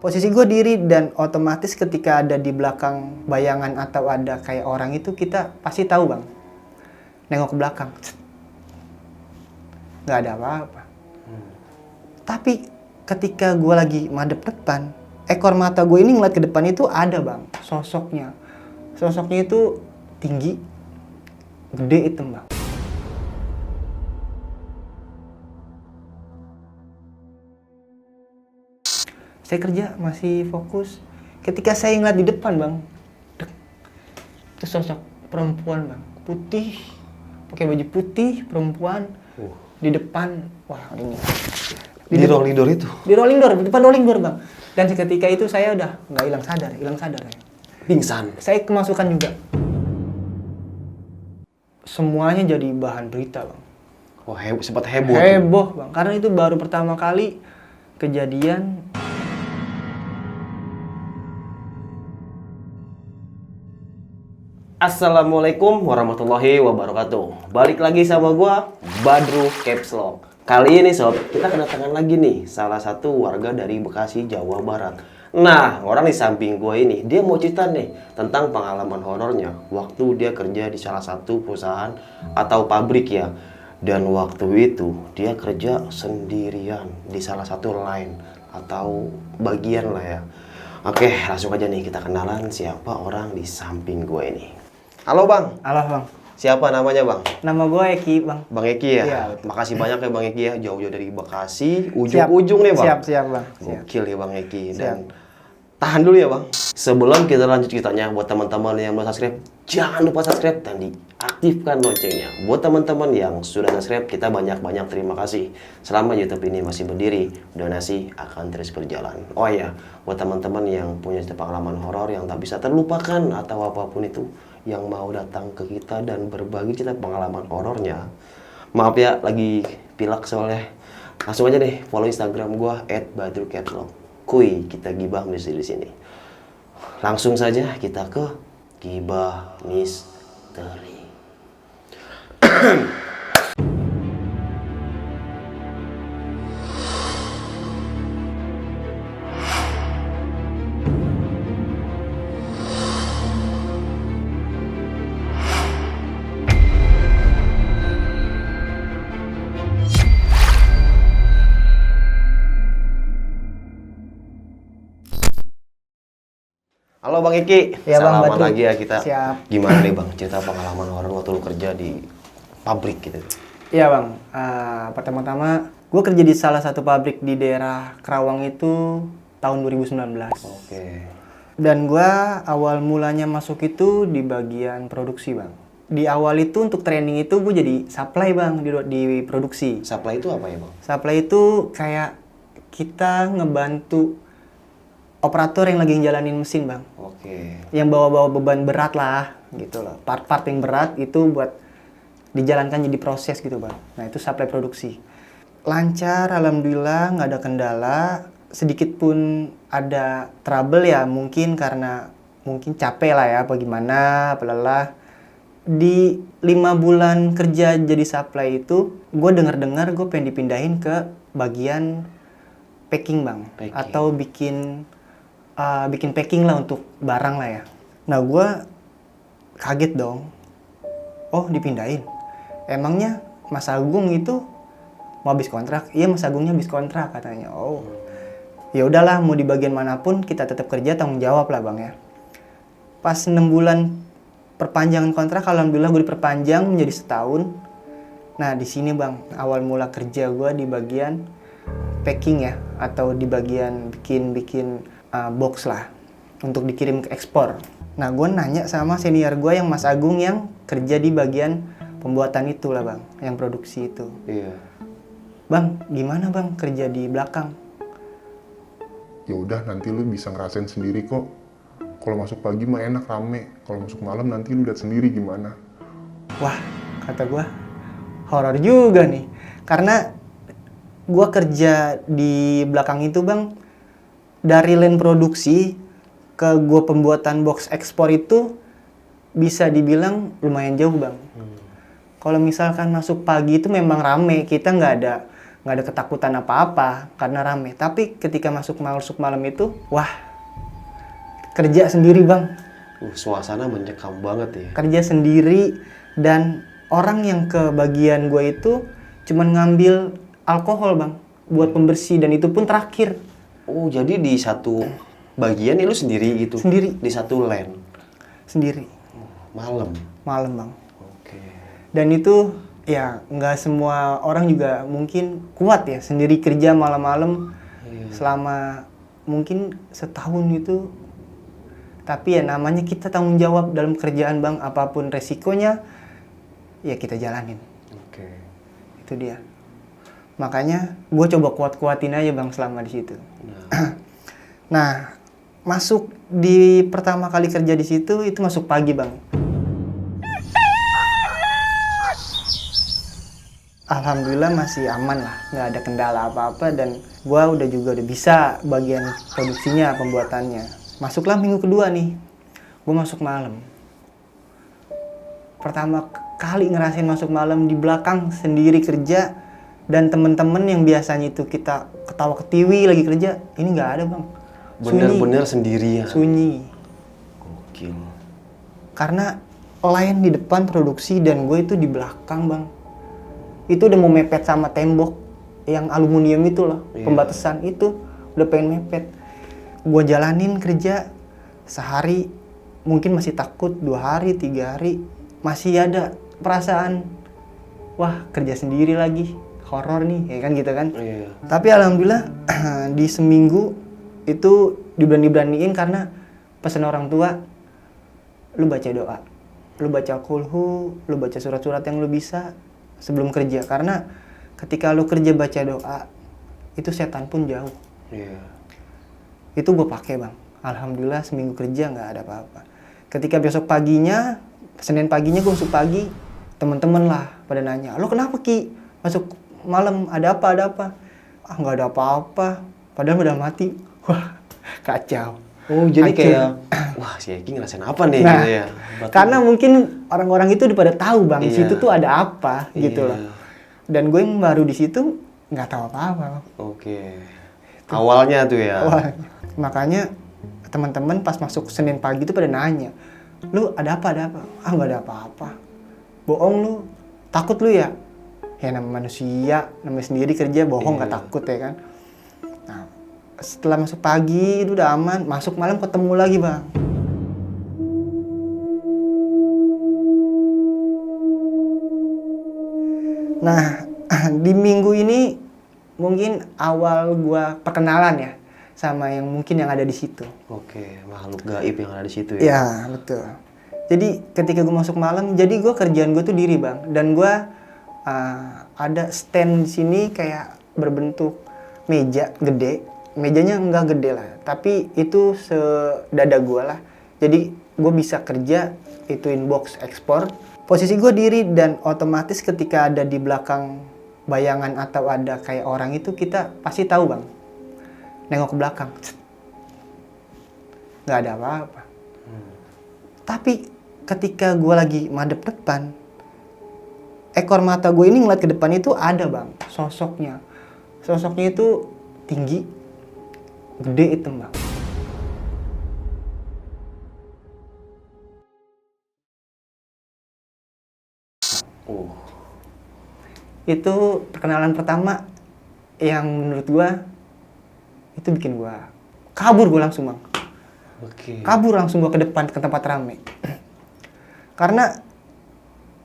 Posisi gue diri dan otomatis ketika ada di belakang bayangan atau ada kayak orang itu kita pasti tahu bang. Nengok ke belakang, nggak ada apa-apa. Tapi ketika gue lagi madep depan, ekor mata gue ini ngeliat ke depan itu ada bang, sosoknya. Sosoknya itu tinggi, gede hitam bang. Saya kerja masih fokus. Ketika saya ngeliat di depan bang, itu sosok perempuan bang, putih, pakai baju putih, perempuan di depan. Wah ini. Di rolling door itu? Di rolling door, di depan rolling door bang. Dan seketika itu saya udah nggak hilang sadar. Pingsan. Saya kemasukan juga. Semuanya jadi bahan berita bang. Oh sempat heboh. Heboh bang, karena itu baru pertama kali kejadian. Assalamualaikum warahmatullahi wabarakatuh. Balik lagi sama gua, Badru Caps Lock. Kali ini sob, kita kedatangan lagi nih salah satu warga dari Bekasi, Jawa Barat. Nah, orang di samping gua ini, dia mau cerita nih tentang pengalaman horornya waktu dia kerja di salah satu perusahaan atau pabrik ya. Dan waktu itu dia kerja sendirian di salah satu line atau bagian lah ya. Oke, langsung aja nih kita kenalan siapa orang di samping gua ini. Halo bang. Halo bang. Siapa namanya bang? Nama gue Eki bang. Bang Eki ya? Iya. Makasih banyak ya Bang Eki ya, jauh-jauh dari Bekasi, ujung-ujung nih bang. Siap bang. Gokil ya Bang Eki. Siap. Dan tahan dulu ya bang. Sebelum kita lanjut ceritanya, buat teman-teman yang belum subscribe, jangan lupa subscribe dan diaktifkan loncengnya. Buat teman-teman yang sudah subscribe, kita banyak-banyak terima kasih. Selama YouTube ini masih berdiri, donasi akan terus berjalan. Oh iya, buat teman-teman yang punya cerita pengalaman horor yang tak bisa terlupakan atau apapun itu, yang mau datang ke kita dan berbagi cerita pengalaman horornya. Maaf ya, lagi pilek soalnya. Langsung aja deh follow Instagram gua @badrucapslock. Kuy, kita gibah misteri di sini. Langsung saja kita ke gibah misteri. Halo Bang Eki, Ya, Bang salaman Badru. lagi ya kita. Siap. Gimana nih Bang cerita pengalaman horor waktu lu kerja di pabrik gitu? Iya bang. Pertama-tama gue kerja di salah satu pabrik di daerah Kerawang itu tahun 2019. Oke. Dan gue awal mulanya masuk itu di bagian produksi bang. Di awal itu untuk training itu gue jadi supply bang di produksi. Supply itu apa ya Bang? Supply itu kayak kita ngebantu operator yang lagi ngejalanin mesin bang. Oke. Yang bawa-bawa beban berat lah gitu loh. Part-part yang berat itu buat dijalankan jadi proses gitu bang. Nah itu supply produksi. Lancar, alhamdulillah, nggak ada kendala. Sedikit pun ada trouble ya, mungkin karena mungkin capek lah ya, apa gimana, pelelah. Di 5 bulan kerja jadi supply itu, gue dengar-dengar gue pengen dipindahin ke bagian packing bang. Packing. Atau bikin packing lah untuk barang lah ya. Nah gue kaget dong. Oh dipindahin. Emangnya Mas Agung itu mau habis kontrak? Iya Mas Agungnya habis kontrak katanya. Oh ya udahlah, mau di bagian manapun kita tetap kerja, tanggung jawab lah bang ya. Pas 6 bulan perpanjangan kontrak, alhamdulillah gue diperpanjang menjadi setahun. Nah di sini bang awal mula kerja gue di bagian packing ya, atau di bagian bikin box lah untuk dikirim ke ekspor. Nah gue nanya sama senior gue yang Mas Agung yang kerja di bagian pembuatan itu lah bang, yang produksi itu. Iya. Bang gimana bang kerja di belakang? Ya udah nanti lu bisa ngerasain sendiri kok. Kalau masuk pagi mah enak rame, kalau masuk malam nanti lu lihat sendiri gimana. Wah kata gue horor juga nih, karena gue kerja di belakang itu bang, dari line produksi ke gue pembuatan box ekspor itu bisa dibilang lumayan jauh bang. Kalau misalkan masuk pagi itu memang rame, kita nggak nggak ada ketakutan apa-apa karena rame. Tapi ketika masuk malam itu, wah, kerja sendiri bang. Suasana mencekam banget ya. Kerja sendiri, dan orang yang ke bagian gue itu cuman ngambil alkohol bang buat pembersih, dan itu pun terakhir. Oh, jadi di satu bagian ini lu sendiri gitu? Sendiri. Di satu lane? Sendiri. Malam? Malam bang. Oke. Dan itu ya nggak semua orang juga mungkin kuat ya sendiri kerja malam-malam selama mungkin setahun itu. Tapi ya namanya kita tanggung jawab dalam kerjaan bang, apapun resikonya ya kita jalanin. Oke. Itu dia. Makanya gue coba kuat-kuatin aja bang selama di situ. Nah, masuk di pertama kali kerja di situ itu masuk pagi bang. Alhamdulillah masih aman lah, nggak ada kendala apa-apa, dan gue udah bisa bagian produksinya, pembuatannya. Masuklah minggu kedua nih, gue masuk malam. Pertama kali ngerasain masuk malam di belakang sendiri kerja, dan temen-temen yang biasanya itu kita ketawa ketiwi lagi kerja, ini nggak ada bang. Bener-bener sendirian? Sunyi. Gokil. Karena line di depan produksi dan gue itu di belakang bang. Itu udah mau mepet sama tembok yang aluminium itu loh, pembatesan itu udah pengen mepet. Gue jalanin kerja sehari, mungkin masih takut, 2 hari, 3 hari, masih ada perasaan, wah kerja sendiri lagi, horor nih, ya kan gitu kan. Iya. Tapi alhamdulillah di seminggu itu diberani-beraniin karena pesan orang tua, lu baca doa, lu baca kulhu, lu baca surat-surat yang lu bisa sebelum kerja, karena ketika lu kerja baca doa itu setan pun jauh. Iya. Itu gue pakai bang, alhamdulillah seminggu kerja nggak ada apa-apa. Ketika besok paginya, Senin paginya gue masuk pagi, temen-temen lah pada nanya, lo kenapa Ki masuk malam, ada apa? Ah nggak ada apa-apa, padahal udah mati. Wah kacau. Oh, jadi Hancur. kayak, wah si Eki ngerasain apa nih Nah, gitu ya? karena mungkin orang-orang itu udah pada tahu bang, di Iya. situ tuh ada apa gitu Iya. loh. Dan gue yang baru di situ nggak tahu apa-apa. Oke. Awalnya tuh ya? Wah, makanya teman-teman pas masuk Senin pagi itu pada nanya, lu ada apa? Ah nggak ada apa-apa. Bohong lu, takut lu ya? Ya namanya manusia, namanya sendiri kerja bohong nggak takut ya kan. Nah, setelah masuk pagi itu udah aman, masuk malam ketemu lagi bang. Nah, di minggu ini mungkin awal gua perkenalan ya sama yang mungkin yang ada di situ. Oke, makhluk gaib yang ada di situ ya? Ya, betul. Jadi ketika gue masuk malam, jadi gue kerjaan gue tuh diri bang, dan gue ada stand di sini kayak berbentuk meja gede. Mejanya enggak gede lah, tapi itu sedada gue lah. Jadi gue bisa kerja itu inbox ekspor. Posisi gue diri, dan otomatis ketika ada di belakang bayangan atau ada kayak orang itu, kita pasti tahu bang. Nengok ke belakang, nggak ada apa-apa. Tapi ketika gue lagi madep depan, ekor mata gue ini ngeliat ke depan itu ada bang, sosoknya. Sosoknya itu tinggi, gede hitam bang. Itu perkenalan pertama yang menurut gue itu bikin gue kabur, gue langsung bang. Oke. Kabur langsung gue ke depan ke tempat rame. Karena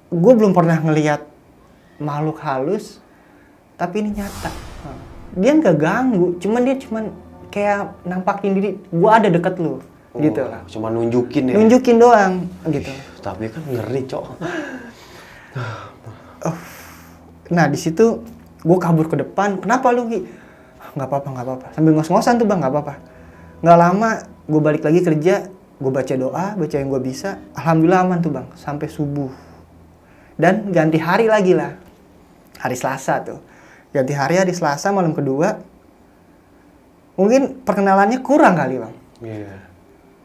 gue belum pernah ngelihat makhluk halus, tapi ini nyata. Dia nggak ganggu, dia cuman kayak nampakin diri, gue ada deket lu, gitu lah. Cuma nunjukin ya? Nunjukin doang, gitu. Tapi kan ngeri, Cok. Nah di situ gue kabur ke depan. Kenapa lu Ki? Nggak apa-apa. Sambil ngos-ngosan tuh bang, nggak apa-apa. Nggak lama gue balik lagi kerja, gue baca doa, baca yang gue bisa. Alhamdulillah aman tuh bang, sampai subuh. Dan ganti hari lagi lah, hari Selasa tuh. Ganti hari Selasa malam kedua. Mungkin perkenalannya kurang kali bang. Iya.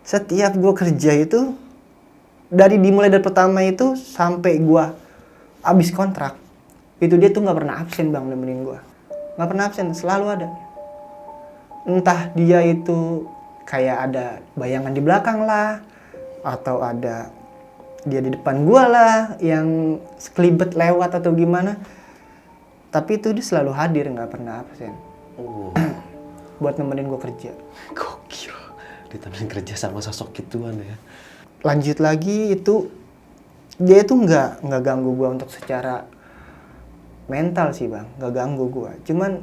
Setiap gue kerja itu, dimulai dari pertama itu sampai gue abis kontrak, itu dia tuh nggak pernah absen bang nemenin gue. nggak pernah absen, selalu ada. Entah dia itu kayak ada bayangan di belakang lah, atau ada dia di depan gua lah yang sekelibet lewat atau gimana, tapi itu dia selalu hadir, nggak pernah absen. Buat nemenin gua kerja. Gokil, ditemenin kerja sama sosok gituan ya. Lanjut lagi, itu dia itu nggak ganggu gua untuk secara mental sih bang, nggak ganggu gua, cuman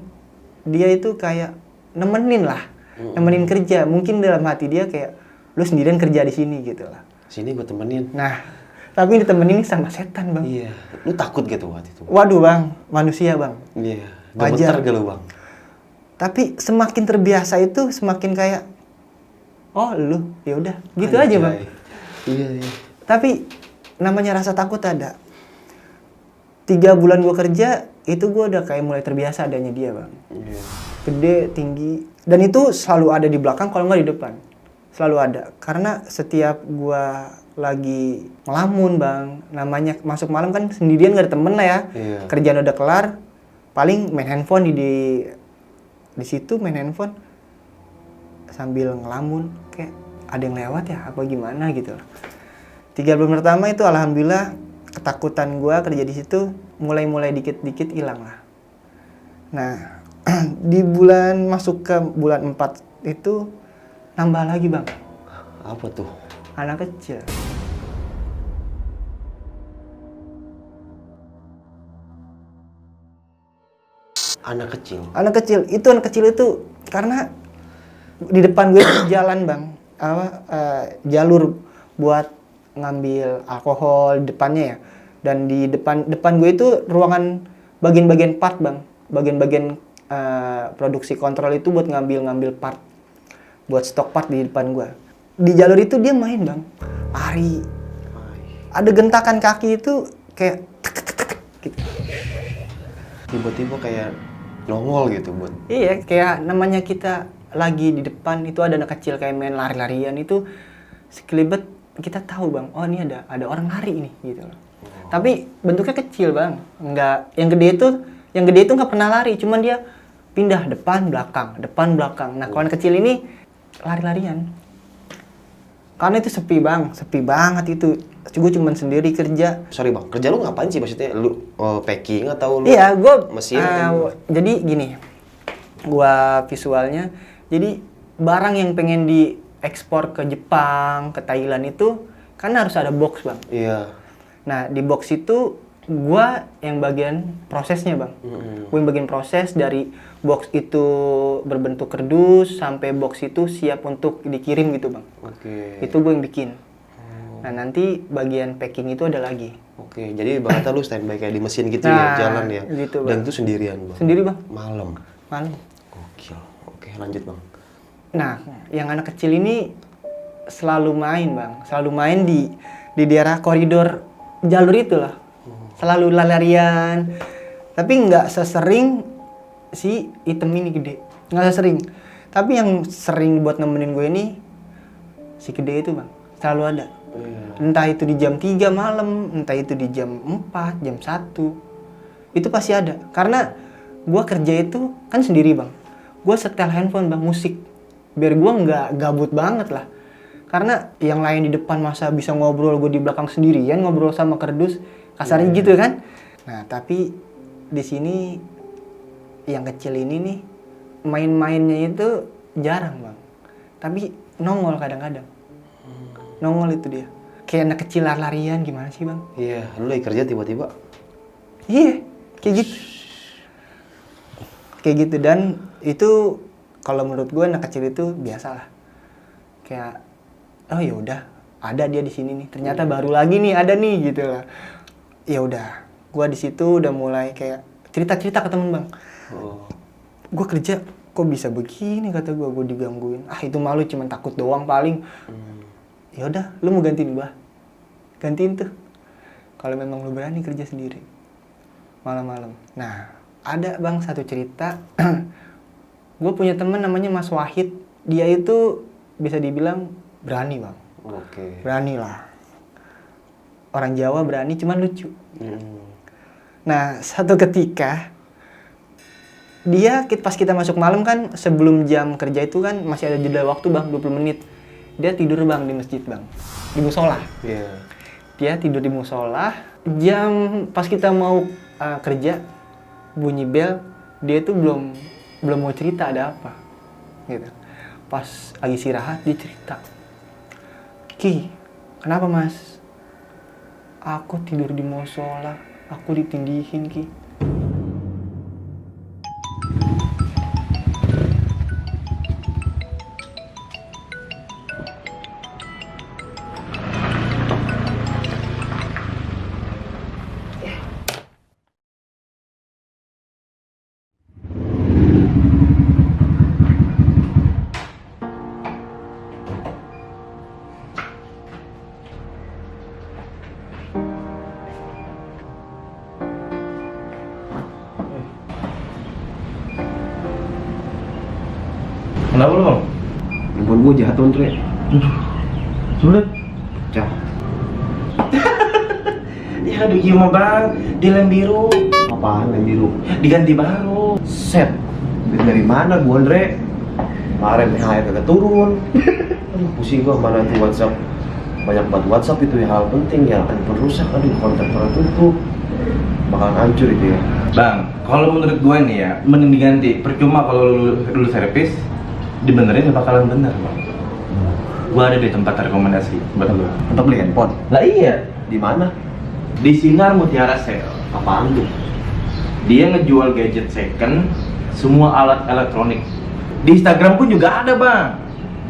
dia itu kayak nemenin lah, nemenin kerja. Mungkin dalam hati dia kayak, lu sendirian kerja di sini gitu lah. Sini gue temenin. Nah, tapi ditemenin sama setan bang. Iya, lu takut gitu waktu itu? Waduh bang, manusia bang. Iya, Wajar. gemeter gak lu bang? Tapi semakin terbiasa itu semakin kayak, oh lu, ya udah, gitu aja bang. Iya, iya. Tapi namanya rasa takut ada. 3 bulan gua kerja, itu gua udah kayak mulai terbiasa adanya dia bang. Iya. Gede, tinggi, dan itu selalu ada di belakang kalau nggak di depan. Selalu ada, karena setiap gua lagi ngelamun bang, namanya masuk malam kan sendirian, gak ada temen lah ya. Iya. Kerjaan udah kelar, paling main handphone di situ main handphone sambil ngelamun, kayak ada yang lewat ya apa gimana gitu. 3 bulan pertama itu alhamdulillah ketakutan gua kerja di situ mulai dikit-dikit hilang lah. Nah di bulan masuk ke bulan 4 itu nambah lagi bang. Apa tuh? Anak kecil. Anak kecil itu karena di depan gue jalan bang, jalur buat ngambil alkohol di depannya ya. Dan di depan gue itu ruangan bagian-bagian part bang, bagian-bagian produksi kontrol itu buat ngambil part, buat stok part di depan gue. Di jalur itu dia main bang, lari, ada gentakan kaki itu kayak gitu. Tiba-tiba kayak nongol gitu buat. Iya, kayak namanya kita lagi di depan itu ada anak kecil kayak main lari-larian itu sekelibet kita tahu bang, oh ini ada orang lari ini gitu loh. Tapi bentuknya kecil bang, nggak yang gede itu nggak pernah lari, cuman dia pindah depan belakang. Nah kalau anak kecil ini lari-larian. Karena itu sepi bang, sepi banget itu. Gue cuman sendiri kerja. Sorry bang, kerja lu ngapain sih maksudnya? Lu packing atau lu? Iya, gue mesin? Jadi gini, gue visualnya. Jadi barang yang pengen diekspor ke Jepang, ke Thailand itu kan harus ada box bang. Iya. Nah di box itu gue yang bagian prosesnya bang. Gue yang bagian proses dari box itu berbentuk kerdus sampai box itu siap untuk dikirim gitu bang. Oke. Itu gue yang bikin. Nah nanti bagian packing itu ada lagi. Oke, jadi ibaratnya lu standby kayak di mesin gitu Nah, ya, jalan ya. gitu, Dan Bang. itu sendirian bang. Sendiri bang, Malam. malam. Gokil. Oke, lanjut bang. Nah yang anak kecil ini selalu main bang, selalu main di daerah koridor jalur itu lah. Selalu larian. Tapi nggak sesering si item ini gede, nggak sesering. Tapi yang sering buat nemenin gue ini si gede itu bang, selalu ada. Entah itu di jam 3 malam, entah itu di jam 4, jam 1. Itu pasti ada. Karena gue kerja itu kan sendiri bang. Gue setel handphone bang, musik. Biar gue nggak gabut banget lah. Karena yang lain di depan masa bisa ngobrol, gue di belakang sendirian ngobrol sama kerdus. Kasarnya gitu kan. Nah tapi di sini yang kecil ini nih, main-mainnya itu jarang bang. Tapi nongol kadang-kadang. Nongol itu dia. Kayak anak kecil lari-larian gimana sih bang? Iya, lu lagi kerja tiba-tiba. Iya, kayak gitu. Kayak gitu, dan itu kalau menurut gue anak kecil itu biasalah. Kayak, oh ya udah, ada dia di sini nih. Ternyata baru lagi nih ada nih gitu lah. Ya udah, gue di situ udah mulai kayak cerita-cerita ke temen bang. Gue kerja kok bisa begini kata gue digangguin. Ah itu malu, cuman takut doang paling. Ya udah, lu mau gantiin gua, gantiin tuh. Kalau memang lu berani kerja sendiri malam-malam. Nah ada bang satu cerita. Gue punya teman namanya Mas Wahid. Dia itu bisa dibilang berani bang. Oke. Berani lah. Orang Jawa berani, cuman lucu. Nah satu ketika Pas kita masuk malam kan, sebelum jam kerja itu kan masih ada jeda waktu bang, 20 menit. Dia tidur bang di masjid bang, di musola. Iya. Dia tidur di musola. Pas kita mau kerja, bunyi bel, dia tuh belum mau cerita ada apa, gitu. Pas lagi istirahat dia cerita, "Ki, kenapa mas? Aku tidur di musola, aku ditindihin Ki." Kenapa lu bang? Handphone gue jatuh Andre. Sulit. Pecah. Ya aduh gimana bang? Di lem biru. Apaan yang biru? Diganti baru. Set. Duit dari mana gua Andre? Kemarin THR kagak turun. Aduh, pusing gua, mana tuh WhatsApp. Banyak banget WhatsApp itu ya, hal penting ya. Handphone rusak, aduh kontak pernah tutup. Bakalan hancur itu ya. Bang, kalau menurut gue nih ya, mending diganti. Percuma kalau lu servis, dibenerin ya bakalan bener bang. Gua ada di tempat rekomendasi buat lu. Untuk beli handphone. Lah iya, Di mana? di Sinar Mutiara Sale. Apaan tuh? Dia ngejual gadget second, semua alat elektronik. Di Instagram pun juga ada bang.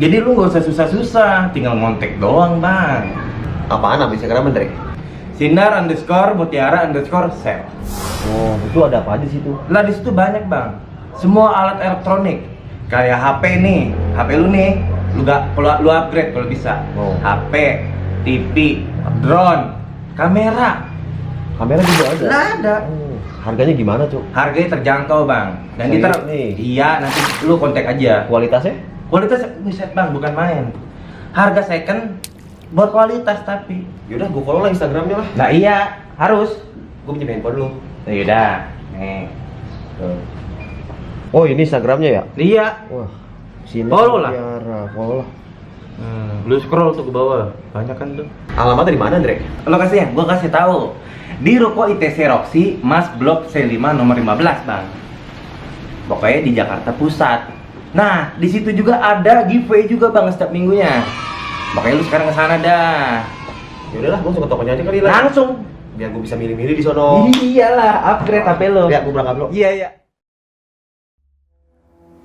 Jadi lu nggak usah susah-susah, tinggal ngontek doang bang. Apaan abis Instagram Andre? Sinar_Mutiara_Sale. Oh, itu ada apa aja sih tuh? Lah di situ banyak bang, semua alat elektronik. Kayak HP nih, HP lu nih, lu upgrade kalau bisa. Oh. HP, TV, drone, kamera. Kamera juga ada? Lah ada. Oh, harganya gimana tuh? Harganya terjangkau bang. Dan Serius nih? iya nanti lu kontak aja. Kualitasnya? Kualitas buset bang, bukan main. Harga second berkualitas tapi. Yaudah, gue follow lah Instagramnya lah. Nah iya, harus. Gue pinjam handphone lu. Nah, yaudah. Nih. Oh, ini Instagramnya ya? Iya. Wah, sini Follow lah. Follow lah. Lu scroll tuh ke bawah. Banyak kan tuh. Alamatnya di mana, Andre? Lokasinya gua kasih tahu. Di Ruko ITC Roxy, Mas Blok C5 nomor 15, Bang. Pokoknya di Jakarta Pusat. Nah, di situ juga ada giveaway juga, Bang, setiap minggunya. Makanya lu sekarang ke sana dah. Yaudahlah, gue langsung ke tokonya aja kali lah. Langsung. Biar gue bisa milih-milih di sono. Iyalah, upgrade HP lo. Ya, gue berangkat dulu. Iya, iya.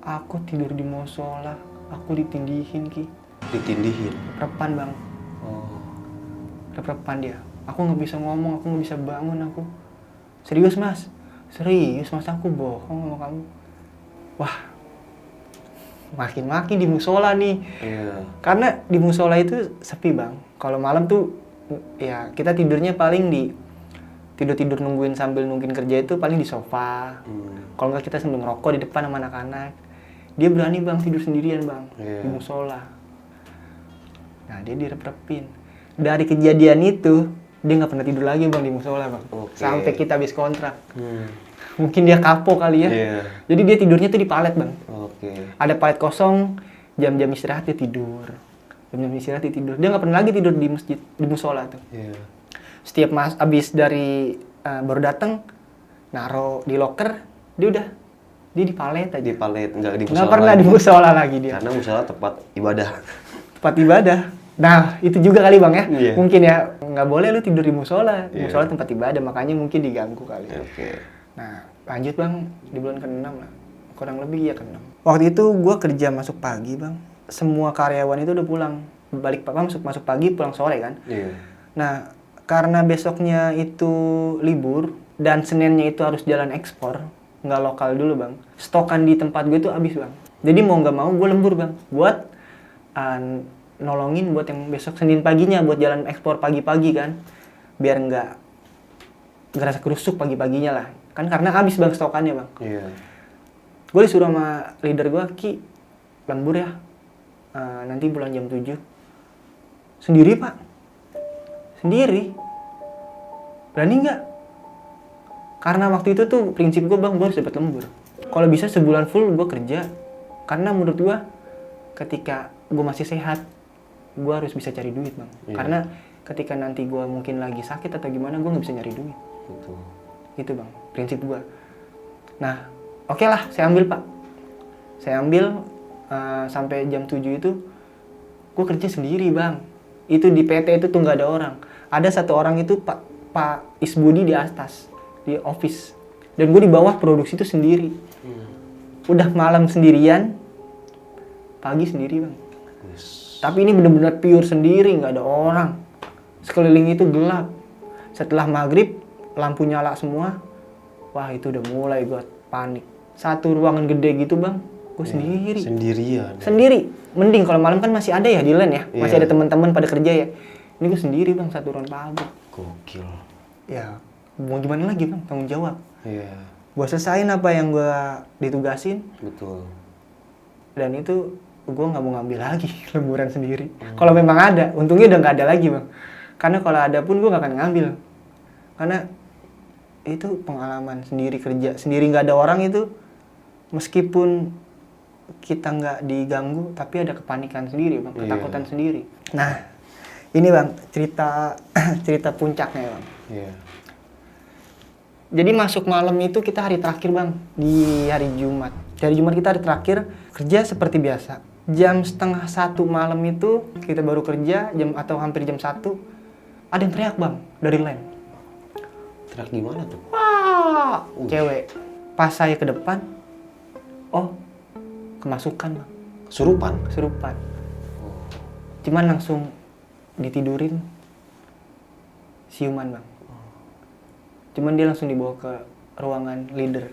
Aku tidur di musola, aku ditindihin Ki. Ditindihin. Repan bang, Oh. repan dia. Aku nggak bisa ngomong, aku nggak bisa bangun aku. Serius mas, aku bohong sama kamu. Wah, makin-makin di musola nih. Iya. Karena di musola itu sepi bang. Kalau malam tuh, ya kita tidurnya paling tidur nungguin sambil nungguin kerja itu paling di sofa. Kalau nggak kita sambil ngerokok di depan sama anak-anak. Dia berani bang tidur sendirian bang di musola. Nah dia direp-repin. Dari kejadian itu dia nggak pernah tidur lagi bang di musola bang. Oke. Sampai kita habis kontrak. Mungkin dia kapok kali ya. Iya. Jadi dia tidurnya tuh di palet bang. Oke. Ada palet kosong, jam-jam istirahat dia tidur. Jam-jam istirahat dia tidur. Dia nggak pernah lagi tidur di masjid, di musola tuh. Iya. Setiap abis dari baru datang, naro di loker, dia di palet aja. Di palet, nggak di musola. Nggak pernah lagi. di musola lagi dia. Karena musola tempat ibadah. Tempat ibadah. Nah itu juga kali bang ya. Iya. Mungkin ya nggak boleh lu tidur di musola. Iya. Musola tempat ibadah, makanya mungkin diganggu kali. Oke. Nah lanjut bang, di bulan ke-6 lah. Kurang lebih ya ke-6. Waktu itu gue kerja masuk pagi bang. Semua karyawan itu udah pulang. Balik masuk pagi, pulang sore kan. Iya. Nah, karena besoknya itu libur dan Seninnya itu harus jalan ekspor, nggak lokal dulu bang. Stokan di tempat gue itu habis bang. Jadi mau nggak mau gue lembur bang, buat nolongin buat yang besok Senin paginya buat jalan ekspor pagi-pagi kan, biar nggak ngerasa kerusuk pagi-paginya lah. Kan karena habis bang stokannya bang. Iya. Gue disuruh sama leader gue, Ki, lembur ya, nanti pulang jam 7. Sendiri pak? Sendiri? Berani nggak? Karena waktu itu tuh prinsip gue bang, gue harus dapat lembur. Kalau bisa sebulan full gue kerja. Karena menurut gue ketika gue masih sehat, gue harus bisa cari duit bang. Iya. Karena ketika nanti gue mungkin lagi sakit atau gimana, gue nggak bisa nyari duit. Betul. Gitu bang, prinsip gue. Nah, oke lah, saya ambil pak. Saya ambil sampai jam 7 itu, gue kerja sendiri bang. Itu di PT itu tuh nggak ada orang. Ada satu orang itu Pak Isbudi di atas, di office. Dan gue di bawah produksi itu sendiri. Udah malam sendirian, pagi sendiri bang. Tapi ini benar-benar pure sendiri, nggak ada orang. Sekeliling itu gelap. Setelah maghrib, lampu nyala semua. Wah itu udah mulai gue panik. Satu ruangan gede gitu bang, gue sendiri. Sendirian. Sendiri. Mending kalau malam kan masih ada ya di LAN ya. Masih Iya. ada teman-teman pada kerja ya. Ini gue sendiri bang, satu ruangan pabrik. Gokil. Ya, mau gimana lagi bang, tanggung jawab. Iya. Gue selesain apa yang gue ditugasin. Betul. Dan itu gue nggak mau ngambil lagi lemburan sendiri. Kalau memang ada, untungnya udah nggak ada lagi bang. Karena kalau ada pun gue nggak akan ngambil. Karena itu pengalaman sendiri kerja sendiri nggak ada orang itu, meskipun kita nggak diganggu, tapi ada kepanikan sendiri bang, ketakutan sendiri. Nah, ini bang cerita cerita puncaknya bang. Iya. Jadi masuk malam itu kita hari terakhir bang, di hari Jumat. Hari Jumat kita hari terakhir, kerja seperti biasa. Jam 12:30 malam itu kita baru kerja, atau hampir jam 1. Ada yang teriak bang, dari LAN. Teriak gimana tuh? Wah, cewek. Pas saya ke depan, oh kemasukan bang, Kesurupan? kesurupan. Cuman langsung ditidurin, siuman bang. Cuman dia langsung dibawa ke ruangan leader.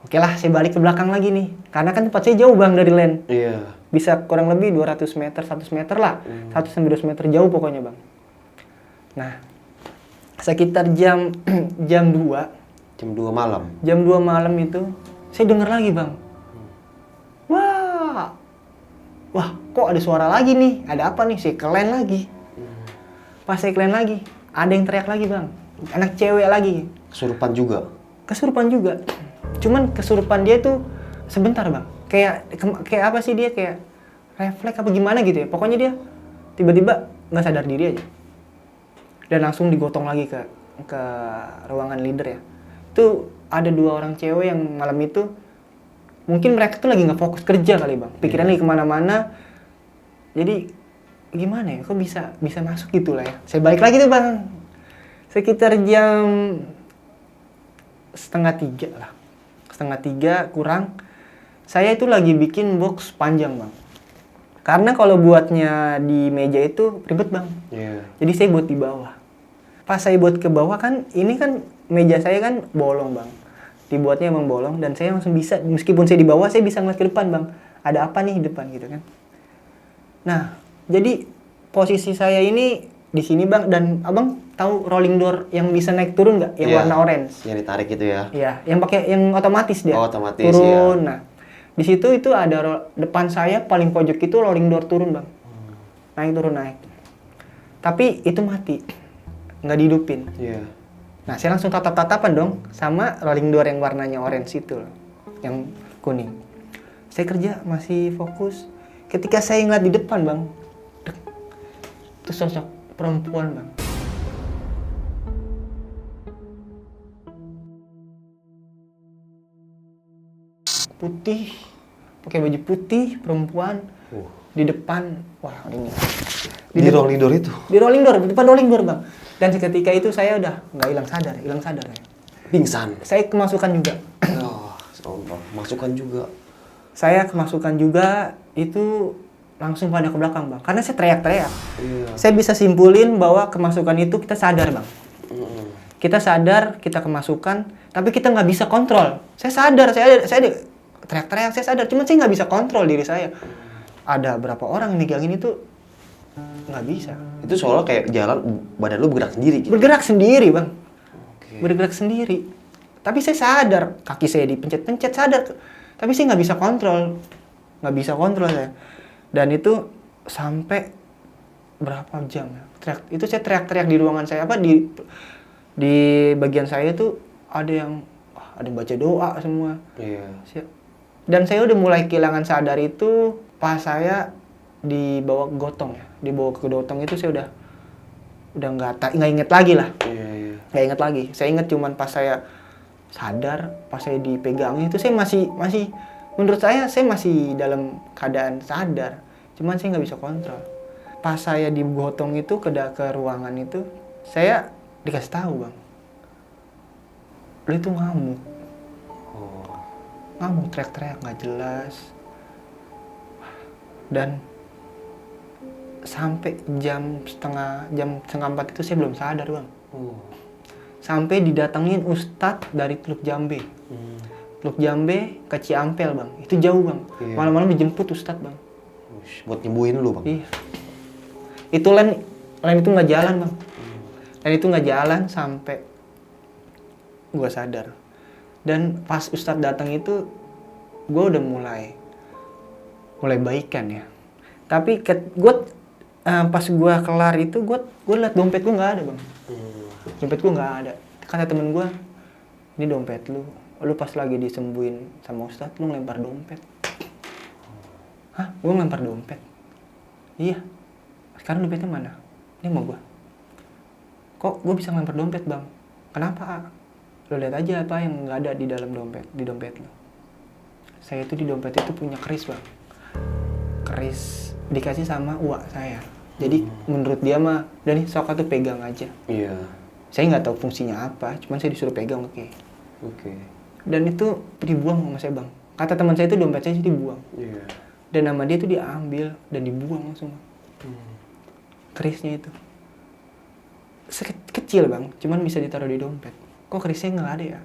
Oke lah, saya balik ke belakang lagi nih. Karena kan tempat saya jauh bang dari LAN. Iya. Bisa kurang lebih 200 meter, 100 meter lah. 100-200 meter jauh pokoknya bang. Nah, sekitar jam 2. Jam 2 malam. Jam 2 malam itu, saya dengar lagi bang. Wah, kok ada suara lagi nih? Ada apa nih? Saya ke LAN lagi. Pas saya ke LAN lagi, ada yang teriak lagi bang. Anak cewek lagi. Kesurupan juga. Kesurupan juga. Cuman kesurupan dia tuh sebentar bang. Kayak apa sih dia, kayak refleks apa gimana gitu ya. Pokoknya dia tiba-tiba nggak sadar diri aja. Dan langsung digotong lagi ke ruangan leader ya. Itu ada 2 orang cewek yang malam itu, mungkin mereka tuh lagi nggak fokus kerja kali bang. Pikirannya lagi kemana-mana. Jadi gimana ya, kok bisa masuk gitu lah ya. Saya balik lagi tuh bang. Sekitar jam 2:30 lah. 2:30 kurang. Saya itu lagi bikin box panjang bang. Karena kalau buatnya di meja itu ribet bang. Iya. Jadi saya buat di bawah. Pas saya buat ke bawah kan, ini kan meja saya kan bolong bang. Dibuatnya emang bolong dan saya langsung bisa, meskipun saya di bawah, saya bisa ngeliat ke depan bang. Ada apa nih di depan gitu kan. Nah, jadi posisi saya ini di sini bang, dan abang tahu rolling door yang bisa naik turun nggak? Yang Iya. warna orange. Yang ditarik itu ya. Iya, yang pakai yang otomatis dia. Oh, otomatis, turun. iya. Nah, di situ itu ada depan saya paling pojok itu rolling door turun bang. Naik turun naik. Tapi itu mati, nggak dihidupin. Iya. Nah, saya langsung tatap-tatapan dong sama rolling door yang warnanya orange itu loh, yang kuning. Saya kerja masih fokus. Ketika saya ngeliat di depan bang, itu sosok perempuan bang. Putih, pakai baju putih, perempuan. Di depan, wah ini. Di rolling door itu. Di rolling door, di depan rolling door bang. Dan seketika itu saya udah nggak hilang sadar ya. Pingsan. Saya kemasukan juga. Oh, Allah. Masukan juga. Saya kemasukan juga, itu langsung pada ke belakang bang. Karena saya teriak-teriak. Iya. Saya bisa simpulin bahwa kemasukan itu kita sadar bang. Kita sadar, kita kemasukan, tapi kita nggak bisa kontrol. Saya sadar, saya teriak-teriak, saya sadar. Cuman saya nggak bisa kontrol diri saya. Ada berapa orang yang megangin itu nggak bisa. Itu soalnya kayak jalan, badan lu bergerak sendiri gitu. Bergerak sendiri bang. Oke. Bergerak sendiri. Tapi saya sadar, kaki saya dipencet-pencet, sadar. Tapi saya nggak bisa kontrol. Nggak bisa kontrol saya. Dan itu sampai berapa jam ya? Itu saya teriak-teriak di ruangan saya. Di bagian saya itu ada yang, ada yang baca doa semua. Iya. Dan saya udah mulai kehilangan sadar itu pas saya dibawa ke gotong ya. Dibawa ke gotong itu saya udah nggak inget lagi lah. Iya, iya. Nggak inget lagi. Saya inget cuman pas saya sadar, pas saya dipegangin itu saya masih menurut saya masih dalam keadaan sadar. Cuman saya nggak bisa kontrol. Pas saya digotong itu ke ruangan itu, saya dikasih tahu, Bang. Lu itu ngamuk. Oh. Ngamuk, teriak-teriak nggak jelas. Dan sampai jam setengah 4 itu saya belum sadar, Bang. Oh. Sampai didatengin Ustadz dari Teluk Jambe. Teluk Jambe ke Ciampel, Bang. Itu jauh, Bang. Iya. Malam-malam dijemput Ustadz, Bang. Ush, buat nyembuhin lu, Bang. Iya. Itu lain itu nggak jalan, Bang. Dan itu nggak jalan sampai gua sadar. Dan pas Ustadz datang itu, gua udah mulai baikan ya. Tapi pas gua kelar itu, gua liat dompet gua nggak ada, Bang. Dompet gua nggak ada. Kata temen gua, ini dompet lu. Lu pas lagi disembuhin sama Ustadz, lu ngelempar dompet. Hah? Gua ngelempar dompet? Iya. Sekarang dompetnya mana? Ini mau gua. Kok gua bisa ngelempar dompet, Bang? Kenapa, A? Lu lihat aja apa yang nggak ada di dalam dompet lu. Saya itu di dompet itu punya keris, Bang. Keris dikasih sama uak saya. Jadi menurut dia mah, udah nih sok tuh pegang aja. Iya. Saya nggak tahu fungsinya apa, cuman saya disuruh pegang, oke. Oke. Dan itu dibuang sama saya, Bang. Kata teman saya itu dompet saya dibuang. Iya. Dan nama dia itu diambil dan dibuang langsung, Bang. Kerisnya itu kecil, Bang, cuman bisa ditaruh di dompet. Kok kerisnya nggak ada ya?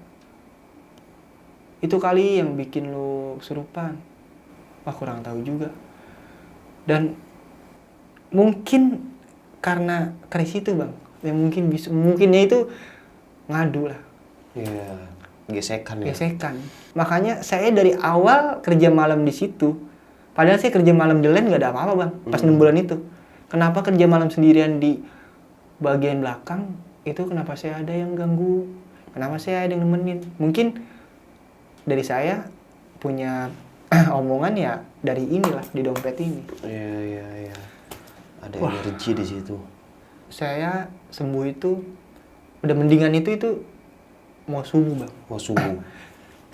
Itu kali yang bikin lu kesurupan. Wah, kurang tahu juga. Dan mungkin karena keris itu, Bang, yang mungkinnya itu ngadu lah. Iya. Gesekan ya. Gesekan. Makanya saya dari awal kerja malam di situ. Padahal saya kerja malam di LAN nggak ada apa-apa, Bang. Pas 6 bulan itu. Kenapa kerja malam sendirian di bagian belakang itu kenapa saya ada yang ganggu? Kenapa saya ada yang nemenin? Mungkin dari saya punya omongan ya dari inilah di dompet ini. Iya, iya, iya. Ada Wah. energi di situ. Saya sembuh itu udah mendingan itu mau subuh, Bang. Mau subuh.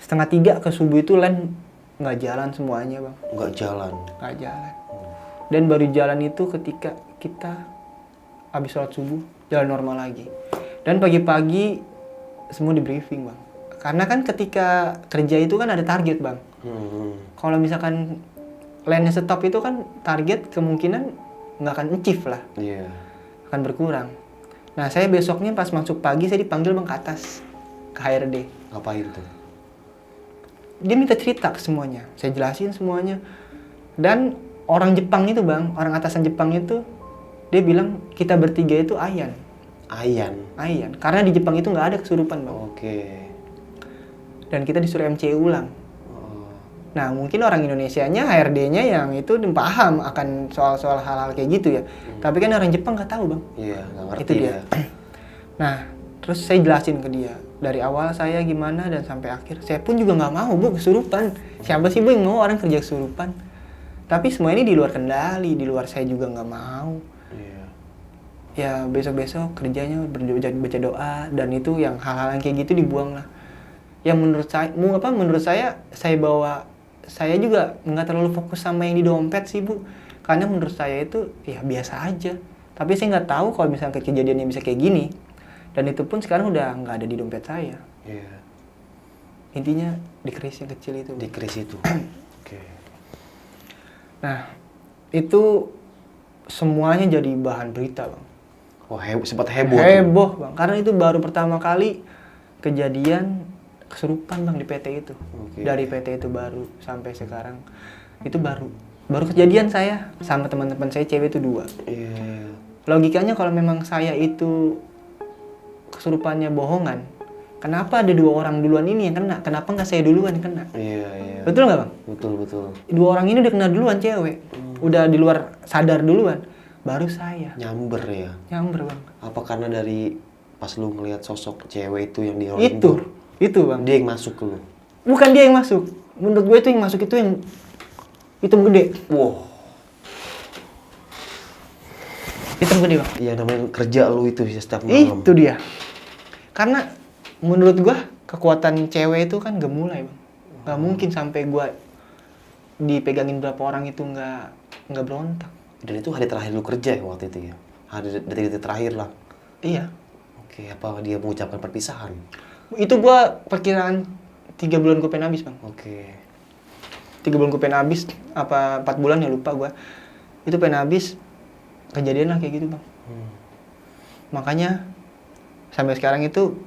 2:30 ke subuh itu LAN nggak jalan semuanya, Bang. Nggak jalan. Nggak jalan. Dan baru jalan itu ketika kita habis sholat subuh, jalan normal lagi. Dan pagi-pagi semua di briefing, Bang. Karena kan ketika kerja itu kan ada target, Bang. Kalau misalkan LAN-nya stop itu kan target kemungkinan nggak akan achieve lah. Iya. Akan berkurang. Nah, saya besoknya pas masuk pagi saya dipanggil, Bang, ke atas. Ke HRD. Ngapain tuh? Dia minta cerita ke semuanya. Saya jelasin semuanya. Dan orang Jepang itu, Bang, orang atasan Jepang itu, dia bilang kita bertiga itu ayan. Ayan. Ayan. Karena di Jepang itu nggak ada kesurupan, Bang. Oke. Dan kita disuruh MC ulang. Oh. Nah, mungkin orang Indonesianya, HRD-nya yang itu paham akan soal-soal hal-hal kayak gitu ya. Tapi kan orang Jepang nggak tahu, Bang. Iya, nggak ngerti Itu dia. ya. Nah, terus saya jelasin ke dia. Dari awal saya gimana dan sampai akhir. Saya pun juga nggak mau, Bu, kesurupan. Siapa sih, Bu, yang mau orang kerja kesurupan? Tapi semua ini di luar kendali, di luar saya juga nggak mau. Iya. Ya besok-besok kerjanya baca doa dan itu yang hal-hal yang kayak gitu dibuang lah. Yang menurut saya bawa, saya juga nggak terlalu fokus sama yang di dompet sih, Bu. Karena menurut saya itu ya biasa aja. Tapi saya nggak tahu kalau misalnya kejadiannya bisa kayak gini. Dan itu pun sekarang udah nggak ada di dompet saya. Iya. Intinya di keris yang kecil itu. Di keris itu. Oke. Nah, itu semuanya jadi bahan berita, Bang. Oh, sempat heboh tuh. Heboh, Bang. Karena itu baru pertama kali kejadian kesurupan, Bang, di PT itu. Oke. Dari PT itu baru sampai sekarang. Itu baru kejadian saya sama teman-teman saya cewek itu 2. Iya. Logikanya kalau memang saya itu kesurupannya bohongan, kenapa ada 2 orang duluan ini yang kena? Kenapa nggak saya duluan yang kena? Iya, iya. Betul nggak, Bang? Betul, betul. 2 orang ini udah kena duluan cewek. Udah di luar sadar duluan. Baru saya. Nyamber ya. Nyamber, Bang. Apa karena dari pas lu ngelihat sosok cewek itu yang di Itu. Itu bang. Dia yang masuk ke lu. Bukan dia yang masuk. Menurut gue itu yang masuk itu yang hitam gede. Wow. Hitam gede bang. Yang namanya kerja lu itu setiap malam. Itu dia. Karena menurut gue kekuatan cewek itu kan gemulai bang. Gak mungkin sampai gue dipegangin berapa orang itu nggak berontak. Dan itu hari terakhir lu kerja ya waktu itu ya? Hari detik-detik terakhir lah. Iya. Oke, apa dia mengucapkan perpisahan? Itu gue perkiraan 3 bulan gue pengen habis bang. Oke. 3 bulan gue pengen habis, apa 4 bulan ya lupa gue. Itu pengen habis, kejadian lah kayak gitu bang. Makanya sampai sekarang itu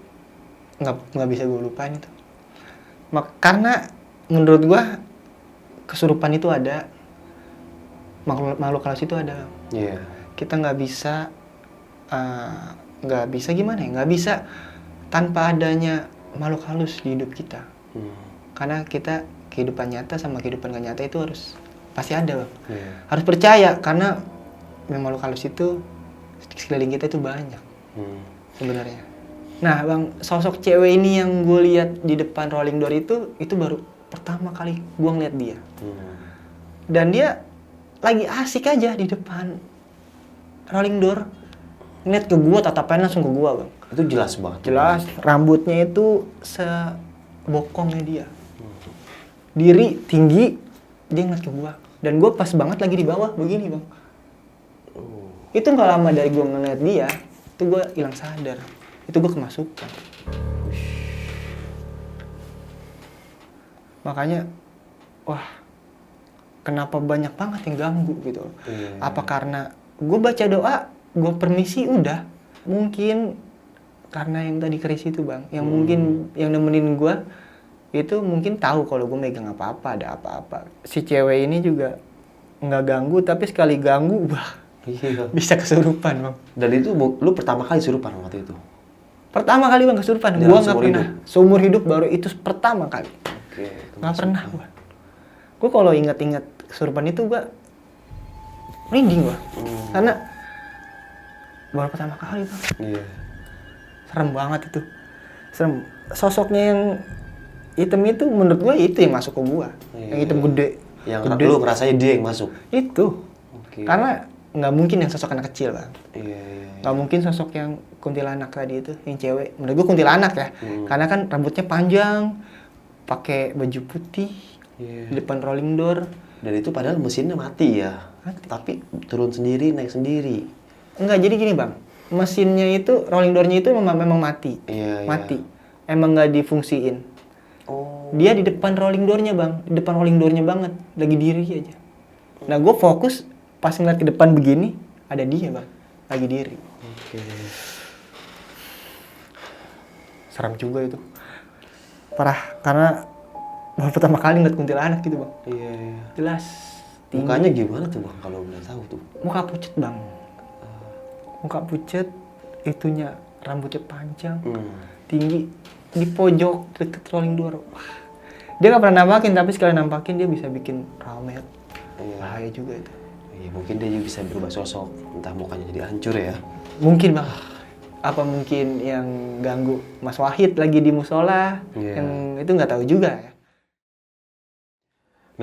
nggak bisa gue lupain itu. Karena menurut gue kesurupan itu ada, makhluk halus itu ada. Iya. Kita nggak bisa gimana ya? Nggak bisa tanpa adanya makhluk halus di hidup kita. Karena kita kehidupan nyata sama kehidupan gak nyata itu harus pasti ada bang. Harus percaya karena memang makhluk halus itu sekeliling kita itu banyak sebenarnya. Nah bang, sosok cewek ini yang gue lihat di depan rolling door itu baru pertama kali gue ngeliat dia. Dan dia lagi asik aja di depan rolling door, ngeliat ke gue, tatapannya langsung ke gue bang. Itu jelas banget. Jelas, rambutnya itu sebokongnya dia. Diri, tinggi, dia ngeliat ke gua. Dan gua pas banget lagi di bawah, begini bang. Itu gak lama dari gua ngeliat dia, itu gua hilang sadar. Itu gua kemasukan. Makanya, wah, kenapa banyak banget yang ganggu gitu. Apa karena gua baca doa, gua permisi udah. Mungkin karena yang tadi keris itu bang, yang mungkin yang nemenin gue itu mungkin tahu kalau gue megang apa-apa, ada apa-apa. Si cewek ini juga nggak ganggu, tapi sekali ganggu, wah, bisa kesurupan bang. Dan itu lu pertama kali surupan waktu itu? Pertama kali bang kesurupan, gue nggak pernah. Seumur hidup baru itu pertama kali. Nggak pernah gue. Gue kalau ingat-ingat kesurupan itu gue merinding gue, karena baru pertama kali bang. Iya. Serem banget itu. Serem. Sosoknya yang hitam itu menurut gue itu yang masuk ke gua. Yang hitam gede. Yang gede. lu ngerasanya dia yang masuk? Itu. Oke. Karena nggak mungkin yang sosok anak kecil bang. Iya. Nggak mungkin sosok yang kuntilanak tadi itu, yang cewek. Menurut gua kuntilanak ya. Karena kan rambutnya panjang, pakai baju putih, di depan rolling door. Dan itu padahal mesinnya mati ya. Tapi turun sendiri, naik sendiri. Enggak, jadi gini bang. Mesinnya itu, rolling door-nya itu memang mati. Iya, mati. Emang nggak difungsiin. Oh. Dia di depan rolling door-nya bang. Di depan rolling door-nya banget. Lagi diri aja. Nah gue fokus, pas ngeliat ke depan begini, ada dia bang. Lagi diri. Oke. Seram juga itu. Parah, karena baru pertama kali ngeliat kuntilanak gitu bang. Iya. Jelas. Tinggi. Mukanya gimana tuh bang kalau boleh tahu tuh? Muka pucet bang. Muka pucet, itunya rambutnya panjang, tinggi, di pojok deket rolling door. Wah. Dia nggak pernah nampakin, tapi sekali nampakin dia bisa bikin rame. Bahaya juga itu. Iya, mungkin dia juga bisa berubah sosok, entah mukanya jadi hancur ya. Mungkin bang. Apa mungkin yang ganggu Mas Wahid lagi di musola, yang itu nggak tahu juga ya.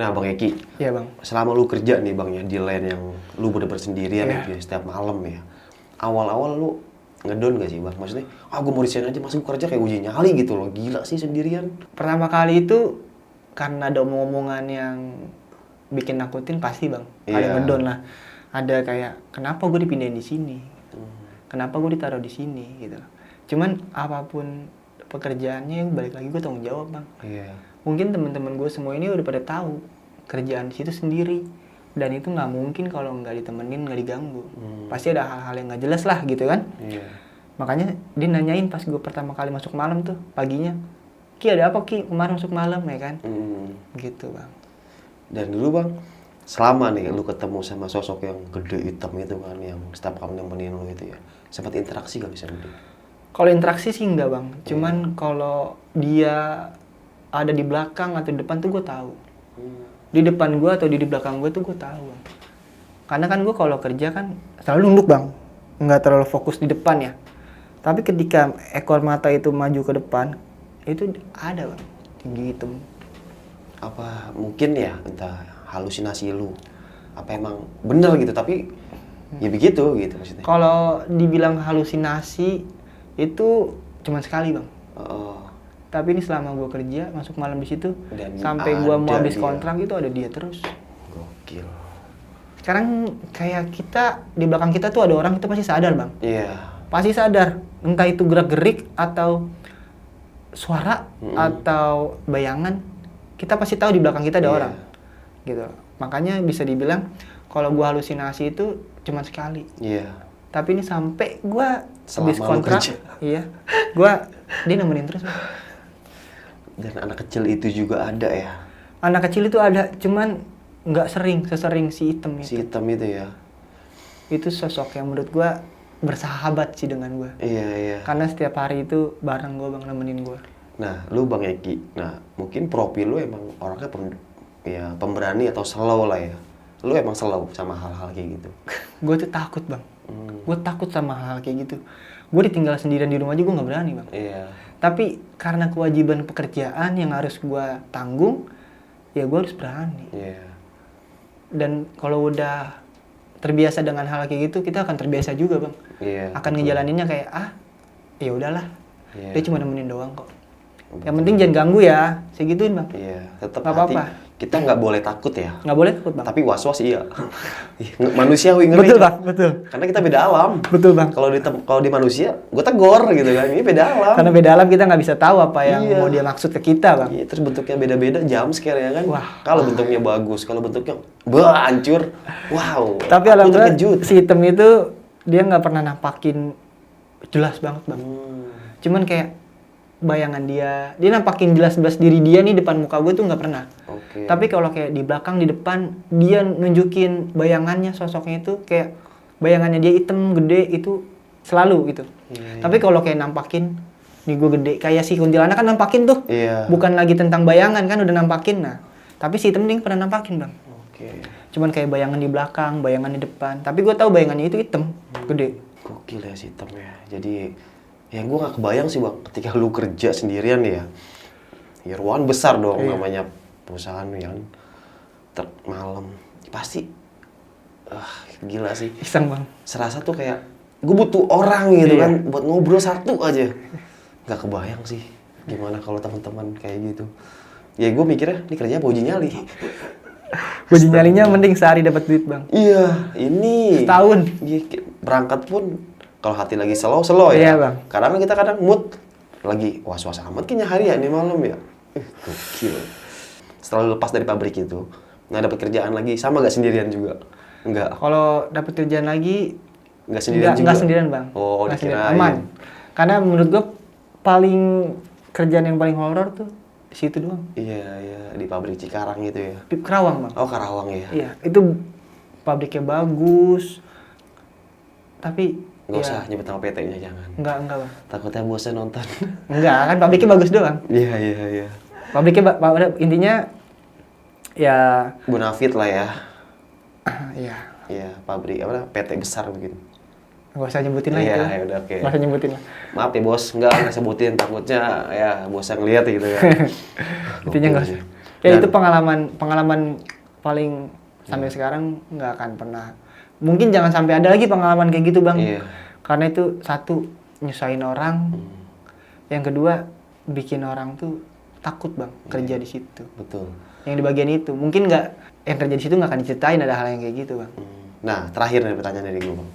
Nah bang Eki, Iya bang. selama lu kerja nih bang ya di line yang lu bener-bener sendirian gitu ya, setiap malam ya. Awal-awal lu ngedon gak sih bang? Maksudnya, gue mau resign aja, masa gue kerja kayak uji nyali gitu loh. Gila sih sendirian. Pertama kali itu karena ada omong-omongan yang bikin nakutin pasti bang. Ada ngedon lah. Ada kayak, kenapa gue dipindahin di sini? Kenapa gue ditaruh di sini? Gitu. Cuman apapun pekerjaannya, balik lagi gue tanggung jawab bang. Iya. Mungkin teman-teman gue semua ini udah pada tahu kerjaan di situ sendiri. Dan itu nggak mungkin kalau nggak ditemenin, nggak diganggu. Pasti ada hal-hal yang nggak jelas lah gitu kan. Makanya dia nanyain pas gue pertama kali masuk malam tuh, paginya, Ki ada apa Ki kemarin masuk malam ya kan. Gitu bang. Dan dulu bang, selama nih lu ketemu sama sosok yang gede hitam itu kan, yang setiap kamu nemenin lu itu ya, sempat interaksi gak bisa gede? Kalau interaksi sih enggak bang. Cuman kalau dia ada di belakang atau di depan tuh gue tahu. Di depan gue atau di belakang gue tuh gue tahu bang. Karena kan gue kalau kerja kan selalu nunduk bang, nggak terlalu fokus di depan ya. Tapi ketika ekor mata itu maju ke depan, itu ada bang, tinggi hitam. Apa mungkin ya entah halusinasi lu, apa emang bener gitu, tapi ya begitu gitu maksudnya. Kalau dibilang halusinasi itu cuman sekali bang. Oh, Tapi ini selama gue kerja masuk malam di situ Dan sampai gue mau ada habis dia. kontrak itu ada dia terus. gokil. Sekarang kayak kita di belakang kita tuh ada orang, kita pasti sadar bang. Iya. Pasti sadar, entah itu gerak-gerik atau suara atau bayangan, kita pasti tahu di belakang kita ada Iya. orang gitu. Makanya bisa dibilang kalau gua halusinasi itu cuma sekali, Iya. tapi ini sampai gua Selama habis lu kontrak, kerja. iya, dia nemenin terus Bang. Dan anak kecil itu juga ada ya, Anak kecil itu ada, cuman nggak sesering si Item si itu. hitam itu ya. Itu sosok yang menurut gua bersahabat sih dengan gua. Iya, iya. Karena setiap hari itu bareng gua Bang, nemenin gua. Nah, lu Bang Eki, nah mungkin profil lu emang orangnya ya pemberani atau slow lah ya. Lu emang slow sama hal-hal kayak gitu. Gue tuh takut Bang. Hmm, Gue takut sama hal kayak gitu. Gue ditinggal sendirian di rumah aja gue nggak berani Bang. iya. Tapi karena kewajiban pekerjaan yang harus gue tanggung, ya gue harus berani. Iya. Dan kalau udah terbiasa dengan hal kayak gitu, kita akan terbiasa juga Bang. Iya. Akan ngejalaninnya kayak ya udahlah. Iya. Dia cuma nemenin doang kok. Yang penting jangan ganggu ya, segituin Bang. Iya, tetap Nggak hati. apa-apa. Kita nggak boleh takut ya. Nggak boleh takut Bang. Tapi was-was iya. Manusiawi ngeri. Betul Bang, betul. Karena kita beda alam. Betul Bang. Kalau di manusia, gue tegor gitu kan. Ini beda alam. Karena beda alam kita nggak bisa tahu apa yang Iya. mau dia maksud ke kita Bang. Iya, terus bentuknya beda-beda, jam scare ya kan. Wah. Kalau bentuknya bagus, kalau bentuknya hancur. Wow. Tapi aku alhamdulillah terkejut. si Item itu dia nggak pernah nampakin jelas banget Bang. Cuman kayak bayangan dia nampakin jelas-jelas diri dia nih depan muka gue tuh nggak pernah. Oke. Tapi kalau kayak di belakang, di depan, dia nunjukin bayangannya, sosoknya itu kayak bayangannya dia hitam, gede, itu selalu gitu. Iya, Tapi kalau kayak nampakin, nih gue gede, kayak si kuntilanak kan nampakin tuh. Iya. Bukan lagi tentang bayangan kan, udah nampakin. Nah, tapi si Item dia pernah nampakin Bang. Oke. Cuman kayak bayangan di belakang, bayangan di depan. Tapi gue tahu bayangannya itu hitam, gede. Gokil ya si hitam ya. Jadi ya gue nggak kebayang sih Bang, ketika lu kerja sendirian ya. Ya ruangan besar dong Iya. namanya perusahaan yang malam. Pasti gila sih. Iseng Bang. Serasa tuh kayak gue butuh orang gitu Iya. kan buat ngobrol satu aja. Nggak kebayang sih gimana kalau teman-teman kayak gitu. Ya gue mikirnya ini kerja apa uji nyali. Uji nyalinya mending sehari dapat duit Bang. Iya, ini Setahun. Iya, berangkat pun kalau hati lagi slow ya. Iya, Bang. Kadang kita mood lagi was-was amat kayaknya hari ya ini malam ya. Gokil. Setelah lu lepas dari pabrik itu, nah dapat kerjaan lagi sama gak sendirian juga? Enggak. Kalau dapat kerjaan lagi Enggak sendirian juga. nggak sendirian Bang. Oh, Nggak dikirain. sendirian. Aman. Karena menurut gue kerjaan yang paling horor tuh di situ doang. Iya, iya, di pabrik Cikarang itu ya. Di Kerawang Bang. Oh, Karawang ya. Iya, itu pabriknya bagus. Tapi Nggak ya, usah nyebut nama PT-nya, jangan. enggak Bang. Takutnya bosnya nonton. Enggak, kan pabriknya bagus doang. Iya, iya, iya. Pabriknya intinya ya Bonafit lah ya. iya, Iya, pabrik apa PT besar mungkin. nggak usah nyebutin lah Iya, itu. ya udah oke. Nggak usah nyebutin lah. Maaf ya bos, nggak sebutin takutnya ya bosnya ngeliat gitu ya. Intinya nggak Gokil usah. sih. Ya Dan- itu pengalaman paling sampai sekarang nggak akan pernah. Mungkin jangan sampai ada lagi pengalaman kayak gitu Bang. Iya. Karena itu satu nyusahin orang, yang kedua bikin orang tuh takut Bang kerja di situ. Betul. Yang di bagian itu mungkin nggak, yang kerja di situ nggak akan diceritain ada hal yang kayak gitu Bang. Nah, terakhir nih pertanyaan dari gue bang.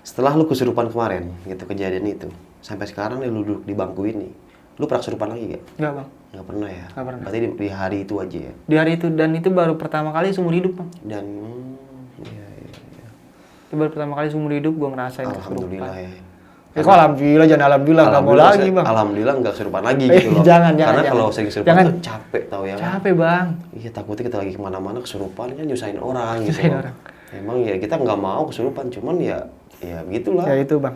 Setelah lu kesurupan kemarin, gitu kejadian itu, sampai sekarang nih lu duduk di bangku ini, lu pernah kesurupan lagi gak? Nggak Bang. Nggak pernah ya? Nggak pernah. Berarti di hari itu aja ya? Di hari itu, dan itu baru pertama kali seumur hidup Bang. Dan, iya, iya, iya. Itu baru pertama kali seumur hidup gue ngerasain Alhamdulillah kesurupan. ya. Kok alhamdulillah, jangan alhamdulillah, nggak mau Alhamdulillah, lagi Bang. Alhamdulillah nggak kesurupan lagi gitu loh. Jangan. Karena kalau sering kesurupan Jangan. tuh capek tau ya. Capek Bang. Iya, takutnya kita lagi kemana-mana kesurupan kan nyusahin orang gitu. Nyusahin loh. orang. Emang ya kita nggak mau kesurupan, cuman ya begitulah. Ya itu Bang.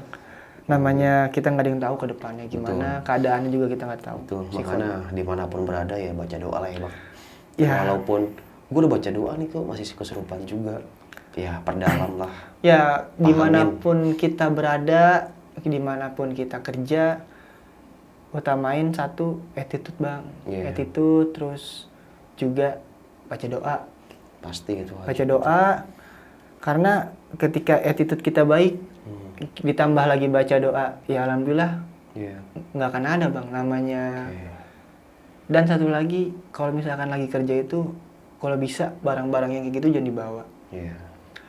Namanya kita nggak ada yang tahu ke depannya gimana, keadaannya juga kita nggak tahu. Betul, makanya dimanapun berada ya baca doa lah ya bang. Ya. Walaupun gue udah baca doa nih kok masih kesurupan juga. Ya perdalam lah. Ya Pahamin. dimanapun kita berada, dimanapun kita kerja, utamain satu attitude bang, Iya. attitude, terus juga baca doa, Pasti itu. baca doa, karena ketika attitude kita baik, ditambah lagi baca doa, ya alhamdulillah Iya. nggak akan ada bang namanya. Oke. Dan satu lagi, kalau misalkan lagi kerja itu, kalau bisa barang-barang yang kayak gitu jangan dibawa. Iya.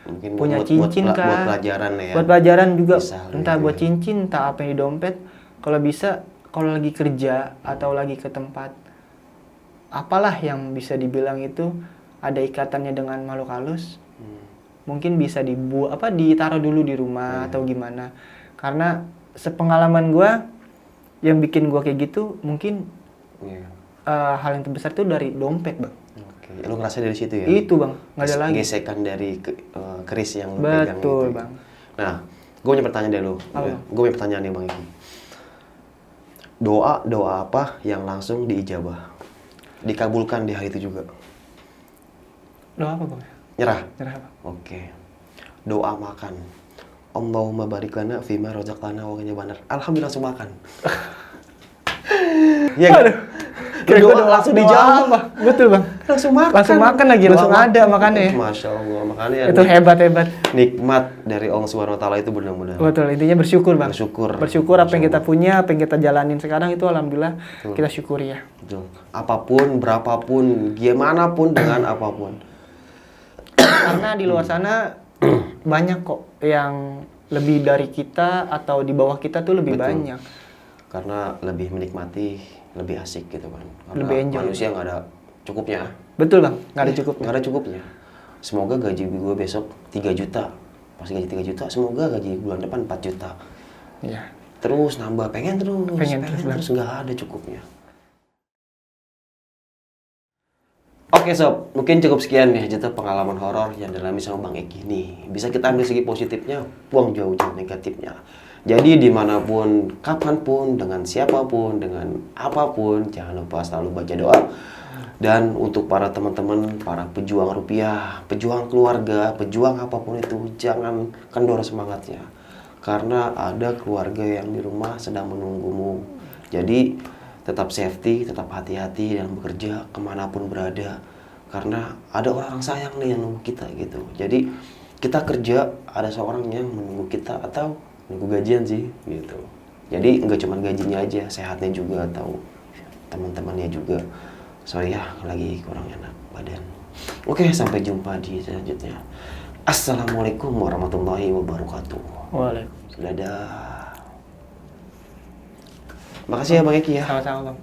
Mungkin Punya buat, cincin buat, kah? buat pelajaran ya. Buat pelajaran juga, Bisa, entah gitu buat ya. cincin, entah apa yang di dompet. Kalau bisa, kalau lagi kerja atau lagi ke tempat, apalah yang bisa dibilang itu ada ikatannya dengan makhluk halus, mungkin bisa ditaruh dulu di rumah atau gimana. Karena sepengalaman gua, yang bikin gua kayak gitu, mungkin Iya. hal yang terbesar itu dari dompet bang. Oke. Lu ngerasa dari situ ya? Itu bang, nggak ada lagi. Gesekan dari keris yang lu pegang Betul gitu ya. bang. Nah, gue punya pertanyaan dari lu. Apa? Gue punya pertanyaan nih Bang Iki. Doa apa yang langsung diijabah? Dikabulkan di hari itu juga? Doa apa bang? Nyerah? Nyerah bang. Oke. Doa makan. Allahumma barik lana fima razaqtana wa qina banar. Alhamdulillah langsung makan. Iya kan? Kira Doa gua langsung doa dijawab. apa? Betul bang. Langsung makan. Langsung makan lagi, Doa langsung ada makannya. Masya Allah, makanya Itu hebat-hebat. nikmat dari Allah Subhanahu wa taala itu benar-benar. Betul, intinya bersyukur bang. Bersyukur. Bersyukur apa yang kita punya, apa yang kita jalanin sekarang itu alhamdulillah kita syukuri ya. Betul. Apapun, berapapun, gimana pun dengan apapun. Karena di luar sana banyak kok yang lebih dari kita atau di bawah kita tuh lebih Betul. banyak. Karena lebih menikmati, lebih asik gitu kan. Karena Lebih enjoy. manusia nggak ada cukupnya. Betul bang, nggak ada cukup. Nggak ada cukupnya. Semoga gaji gue besok 3 juta. Pas gaji 3 juta, semoga gaji bulan depan 4 juta. Iya. Terus nambah, pengen terus. Pengen terus, nggak ada cukupnya. Oke sob, mungkin cukup sekian ya cerita pengalaman horor yang dialami sama Bang Eki nih. Bisa kita ambil segi positifnya, buang jauh-jauh negatifnya. Jadi dimanapun, kapanpun, dengan siapapun, dengan apapun, jangan lupa selalu baca doa. Dan untuk para teman-teman, para pejuang rupiah, pejuang keluarga, pejuang apapun itu, jangan kendor semangatnya. Karena ada keluarga yang di rumah sedang menunggumu. Jadi tetap safety, tetap hati-hati dalam bekerja kemanapun berada. Karena ada orang sayang nih yang nunggu kita gitu. Jadi kita kerja, ada seorang yang menunggu kita atau nunggu gajian sih gitu. Jadi nggak cuma gajinya aja, sehatnya juga atau teman-temannya juga. Sorry ya, lagi kurang enak badan. Oke, sampai jumpa di selanjutnya. Assalamualaikum warahmatullahi wabarakatuh. Waalaikumsalam. Dadah. Makasih ya Bang Eki ya. Sama-sama bang.